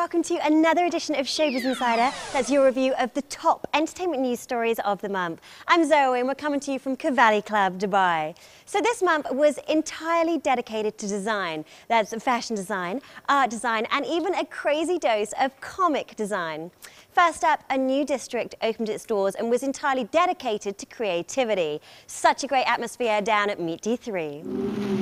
welcome to another edition of Showbiz Insider. That's your review of the top entertainment news stories of the month. I'm Zoe and we're coming to you from Cavalli Club, Dubai. So this month was entirely dedicated to design. That's fashion design, art design, and even a crazy dose of comic design. First up, a new district opened its doors and was entirely dedicated to creativity. Such a great atmosphere down at Meet D3.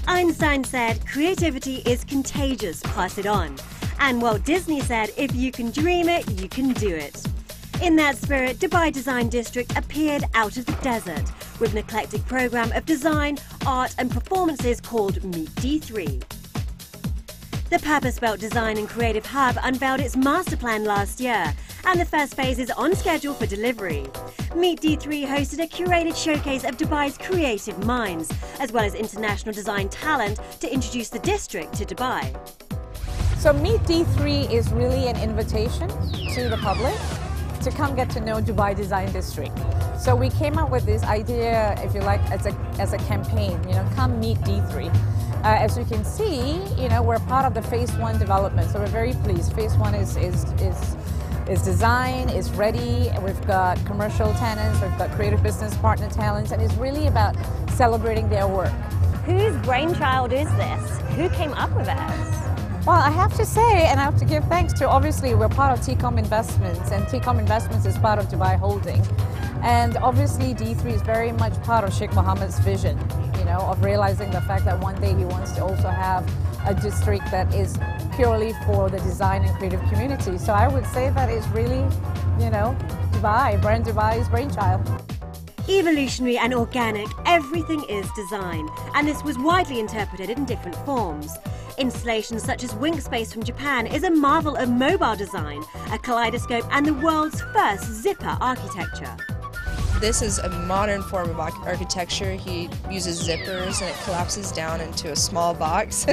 Einstein said, "Creativity is contagious, pass it on." And Walt Disney said, "If you can dream it, you can do it." In that spirit, Dubai Design District appeared out of the desert with an eclectic program of design, art and performances called Meet D3. The purpose-built design and creative hub unveiled its masterplan last year, and the first phase is on schedule for delivery. Meet D3 hosted a curated showcase of Dubai's creative minds, as well as international design talent to introduce the district to Dubai. So Meet D3 is really an invitation to the public to come get to know Dubai Design District. So we came up with this idea, if you like, as a campaign, come meet D3. As you can see, we're part of the Phase 1 development, so we're very pleased. Phase 1 is design, is ready, and we've got commercial tenants, we've got creative business partner talents, and it's really about celebrating their work. Whose brainchild is this? Who came up with it? Well, I have to say, and I have to give thanks to, obviously, we're part of TCOM Investments, and TCOM Investments is part of Dubai Holding. And obviously, D3 is very much part of Sheikh Mohammed's vision, of realizing the fact that one day he wants to also have a district that is purely for the design and creative community. So I would say that it's really, Dubai, Brand Dubai's brainchild. Evolutionary and organic, everything is design, and this was widely interpreted in different forms. Installations such as Wink Space from Japan is a marvel of mobile design, a kaleidoscope and the world's first zipper architecture. This is a modern form of architecture. He uses zippers and it collapses down into a small box.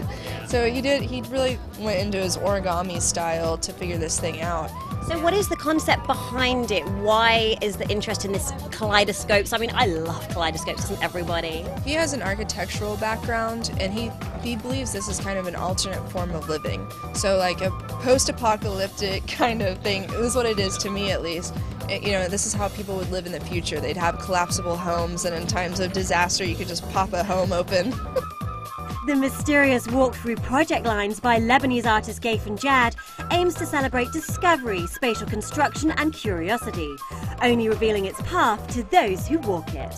So he really went into his origami style to figure this thing out. So what is the concept behind it? Why is the interest in this kaleidoscopes? I mean, I love kaleidoscopes, doesn't everybody? He has an architectural background and he believes this is kind of an alternate form of living. So like a post-apocalyptic kind of thing, this is what it is to me at least. This is how people would live in the future. They'd have collapsible homes, and in times of disaster you could just pop a home open. The mysterious walk-through project lines by Lebanese artist Gafen Jad aims to celebrate discovery, spatial construction and curiosity, only revealing its path to those who walk it.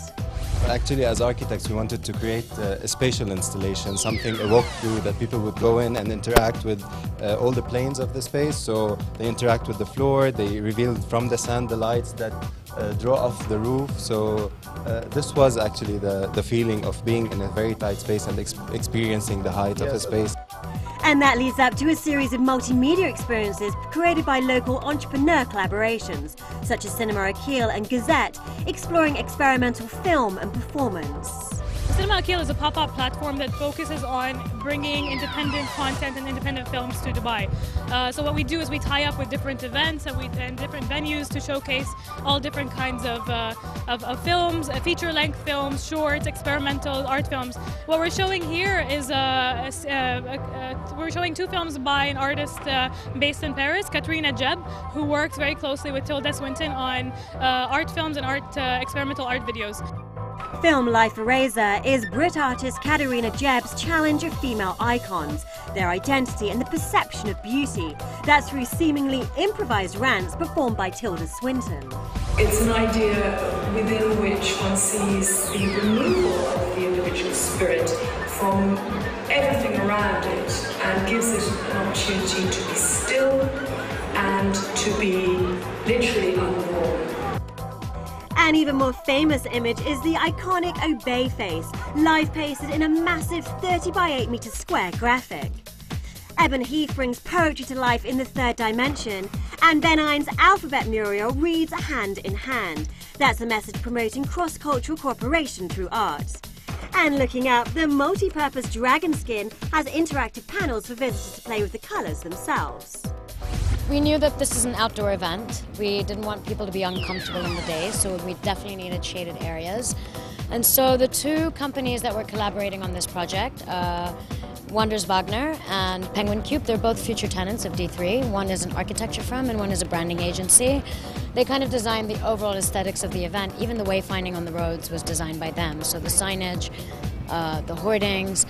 Actually, as architects, we wanted to create a spatial installation, something, a walkthrough that people would go in and interact with all the planes of the space. So they interact with the floor, they reveal from the sand the lights that draw off the roof. So this was actually the feeling of being in a very tight space and experiencing the height of a space. And that leads up to a series of multimedia experiences created by local entrepreneur collaborations, such as Cinema Akil and Gazette, exploring experimental film and performance. Cinema Akil is a pop-up platform that focuses on bringing independent content and independent films to Dubai. So what we do is we tie up with different events and different venues to showcase all different kinds of films, feature-length films, shorts, experimental art films. What we're showing here is we're showing two films by an artist based in Paris, Katrina Jeb, who works very closely with Tilda Swinton on art films and experimental art videos. Film Life Eraser is Brit artist Katerina Jeb's challenge of female icons, their identity and the perception of beauty. That's through seemingly improvised rants performed by Tilda Swinton. It's an idea within which one sees the removal of the individual spirit from everything around it and gives it an opportunity to be still and to be literally unborn. An even more famous image is the iconic Obey face, live pasted in a massive 30 by 8 meter square graphic. Eben Heath brings poetry to life in the third dimension, and Ben Ine's alphabet mural reads hand in hand. That's a message promoting cross-cultural cooperation through art. And looking up, the multi-purpose dragon skin has interactive panels for visitors to play with the colours themselves. We knew that this is an outdoor event. We didn't want people to be uncomfortable in the day, so we definitely needed shaded areas. And so the two companies that were collaborating on this project, Wonders Wagner and Penguin Cube, they're both future tenants of D3. One is an architecture firm and one is a branding agency. They kind of designed the overall aesthetics of the event. Even the wayfinding on the roads was designed by them. So the signage, the hoardings.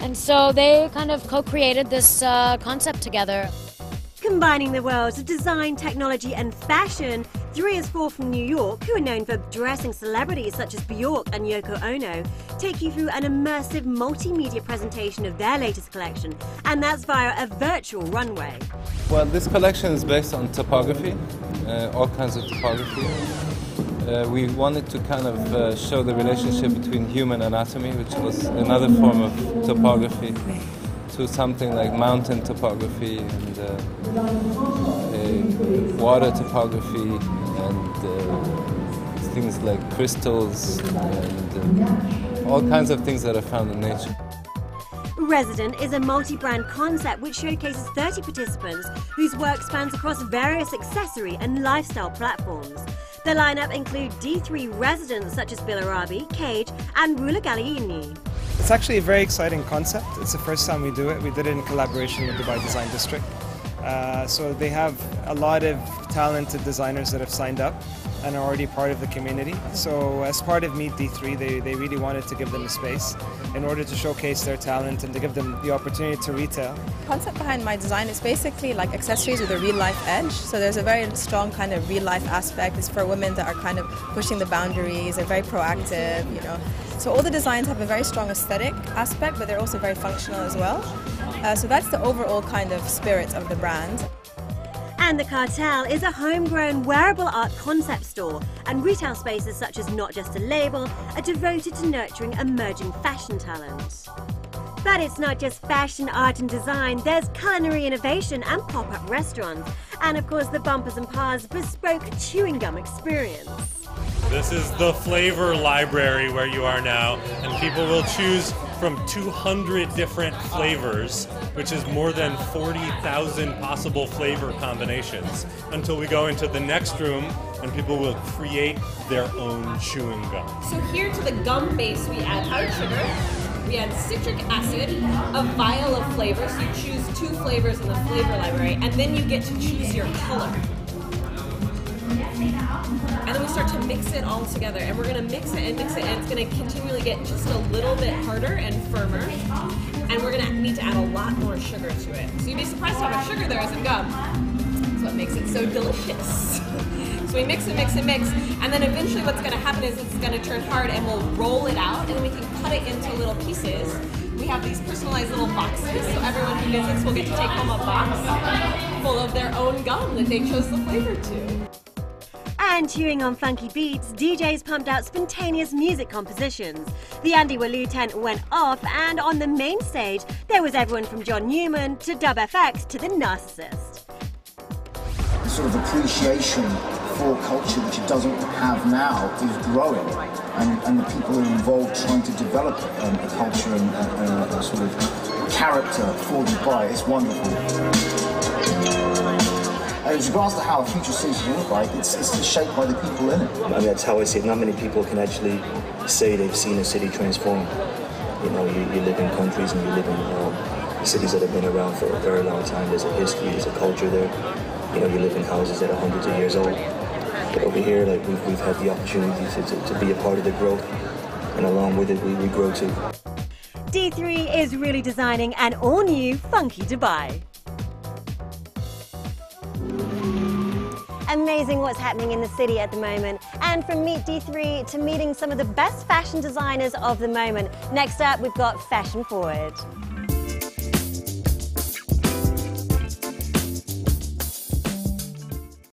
And so they kind of co-created this concept together. Combining the worlds of design, technology and fashion, 3 is 4 from New York, who are known for dressing celebrities such as Bjork and Yoko Ono, take you through an immersive multimedia presentation of their latest collection, and that's via a virtual runway. Well, this collection is based on topography, all kinds of topography. We wanted to kind of show the relationship between human anatomy, which was another form of topography, to something like mountain topography and water topography and things like crystals and all kinds of things that are found in nature. Resident is a multi-brand concept which showcases 30 participants whose work spans across various accessory and lifestyle platforms. The lineup includes D3 residents such as Bill Arabi, Cage and Rula Galliini. It's actually a very exciting concept. It's the first time we do it. We did it in collaboration with Dubai Design District. So they have a lot of talented designers that have signed up and are already part of the community. So as part of Meet D3, they really wanted to give them a space in order to showcase their talent and to give them the opportunity to retail. The concept behind my design is basically like accessories with a real-life edge. So there's a very strong kind of real-life aspect. It's for women that are kind of pushing the boundaries. They're very proactive, you know. So all the designs have a very strong aesthetic aspect, but they're also very functional as well. So that's the overall kind of spirit of the brand. And the Cartel is a homegrown wearable art concept store, and retail spaces such as Not Just a Label are devoted to nurturing emerging fashion talent. But it's not just fashion, art and design, there's culinary innovation and pop-up restaurants, and of course the Bumpers and Pa's bespoke chewing gum experience. This is the flavor library where you are now, and people will choose from 200 different flavors, which is more than 40,000 possible flavor combinations, until we go into the next room and people will create their own chewing gum. So here to the gum base we add powdered sugar, we add citric acid, a vial of flavors, so you choose 2 flavors in the flavor library, and then you get to choose your color. And then we start to mix it all together, and we're going to mix it, and it's going to continually get just a little bit harder and firmer, and we're going to need to add a lot more sugar to it. So you'd be surprised how much sugar there is in gum. That's what makes it so delicious. So we mix and mix and mix, and then eventually what's going to happen is it's going to turn hard, and we'll roll it out, and then we can cut it into little pieces. We have these personalized little boxes, so everyone who visits will get to take home a box full of their own gum that they chose the flavor to. And chewing on funky beats, DJs pumped out spontaneous music compositions. The Andy Walu tent went off, and on the main stage, there was everyone from John Newman to Dub FX to the Narcissist. The sort of appreciation for culture, which it doesn't have now, is growing, and the people who are involved trying to develop a culture and a sort of character for Dubai is wonderful. With regards to how a future city should look like, it's shaped by the people in it. I mean, that's how I see it. Not many people can actually say they've seen a city transform. You know, you live in countries and you live in cities that have been around for a very long time. There's a history, there's a culture there. You know, you live in houses that are hundreds of years old. But over here, like we've had the opportunity to be a part of the growth, and along with it, we grow too. D3 is really designing an all-new funky Dubai. Amazing what's happening in the city at the moment. And from Meet D3 to meeting some of the best fashion designers of the moment. Next up, we've got Fashion Forward.